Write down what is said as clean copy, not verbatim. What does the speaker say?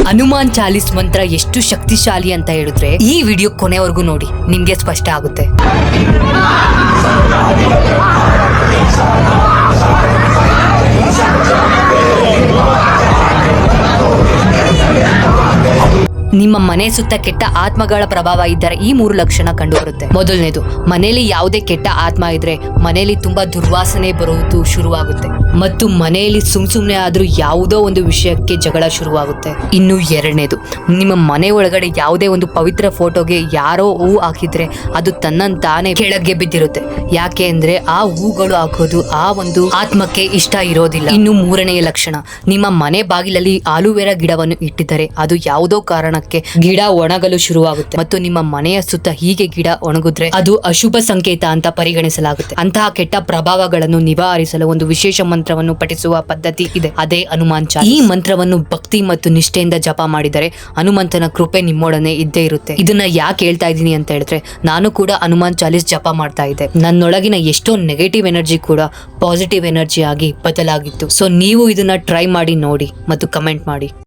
ಹನುಮಾನ್ ಚಾಲಿಸ್ ಮಂತ್ರ ಎಷ್ಟು ಶಕ್ತಿಶಾಲಿ ಅಂತ ಹೇಳಿದ್ರೆ ಈ ವಿಡಿಯೋ ಕೊನೆವರೆಗೂ ನೋಡಿ, ನಿಮ್ಗೆ ಸ್ಪಷ್ಟ ಆಗುತ್ತೆ. ನಿಮ್ಮ ಮನೆ ಸುತ್ತ ಕೆಟ್ಟ ಆತ್ಮಗಳ ಪ್ರಭಾವ ಇದ್ದರೆ ಈ 3 ಲಕ್ಷಣ ಕಂಡು ಬರುತ್ತೆ. ಮೊದಲನೇದು, ಮನೆಯಲ್ಲಿ ಯಾವುದೇ ಕೆಟ್ಟ ಆತ್ಮ ಇದ್ರೆ ಮನೆಯಲ್ಲಿ ತುಂಬಾ ದುರ್ವಾಸನೆ ಬರುವುದು ಶುರುವಾಗುತ್ತೆ ಮತ್ತು ಮನೆಯಲ್ಲಿ ಸುಮ್ನೆ ಆದ್ರೂ ಯಾವುದೋ ಒಂದು ವಿಷಯಕ್ಕೆ ಜಗಳ ಶುರುವಾಗುತ್ತೆ. ಇನ್ನು ಎರಡನೇದು, ನಿಮ್ಮ ಮನೆ ಒಳಗಡೆ ಯಾವುದೇ ಒಂದು ಪವಿತ್ರ ಫೋಟೋಗೆ ಯಾರೋ ಹೂ ಹಾಕಿದ್ರೆ ಅದು ತನ್ನಂತಾನೆ ಕೆಳಗೆ ಬಿದ್ದಿರುತ್ತೆ. ಯಾಕೆ ಅಂದ್ರೆ ಆ ಹೂಗಳು ಹಾಕೋದು ಆ ಒಂದು ಆತ್ಮಕ್ಕೆ ಇಷ್ಟ ಇರೋದಿಲ್ಲ. ಇನ್ನು ಮೂರನೆಯ ಲಕ್ಷಣ, ನಿಮ್ಮ ಮನೆ ಬಾಗಿಲಲ್ಲಿ ಆಲೂವೆರಾ ಗಿಡವನ್ನು ಇಟ್ಟಿದ್ದರೆ ಅದು ಯಾವುದೋ ಕಾರಣ ಗಿಡ ಒಣಗಲು ಶುರುವಾಗುತ್ತೆ ಮತ್ತು ನಿಮ್ಮ ಮನೆಯ ಸುತ್ತ ಹೀಗೆ ಗಿಡ ಒಣಗಿದ್ರೆ ಅದು ಅಶುಭ ಸಂಕೇತ ಅಂತ ಪರಿಗಣಿಸಲಾಗುತ್ತೆ. ಅಂತಹ ಕೆಟ್ಟ ಪ್ರಭಾವಗಳನ್ನು ನಿವಾರಿಸಲು ಒಂದು ವಿಶೇಷ ಮಂತ್ರವನ್ನು ಪಠಿಸುವ ಪದ್ಧತಿ ಇದೆ, ಅದೇ ಹನುಮಾನ್ ಚಾಲಿಸ್. ಈ ಮಂತ್ರವನ್ನು ಭಕ್ತಿ ಮತ್ತು ನಿಷ್ಠೆಯಿಂದ ಜಪ ಮಾಡಿದರೆ ಹನುಮಂತನ ಕೃಪೆ ನಿಮ್ಮೊಡನೆ ಇದ್ದೇ ಇರುತ್ತೆ. ಇದನ್ನ ಯಾಕೆ ಹೇಳ್ತಾ ಇದ್ದೀನಿ ಅಂತ ಹೇಳಿದ್ರೆ, ನಾನು ಕೂಡ ಹನುಮಾನ್ ಚಾಲಿಸ್ ಜಪ ಮಾಡ್ತಾ ಇದ್ದೆ. ನನ್ನೊಳಗಿನ ಎಷ್ಟೋ ನೆಗೆಟಿವ್ ಎನರ್ಜಿ ಕೂಡ ಪಾಸಿಟಿವ್ ಎನರ್ಜಿ ಆಗಿ ಬದಲಾಗಿತ್ತು. ಸೊ ನೀವು ಇದನ್ನ ಟ್ರೈ ಮಾಡಿ ನೋಡಿ ಮತ್ತು ಕಮೆಂಟ್ ಮಾಡಿ.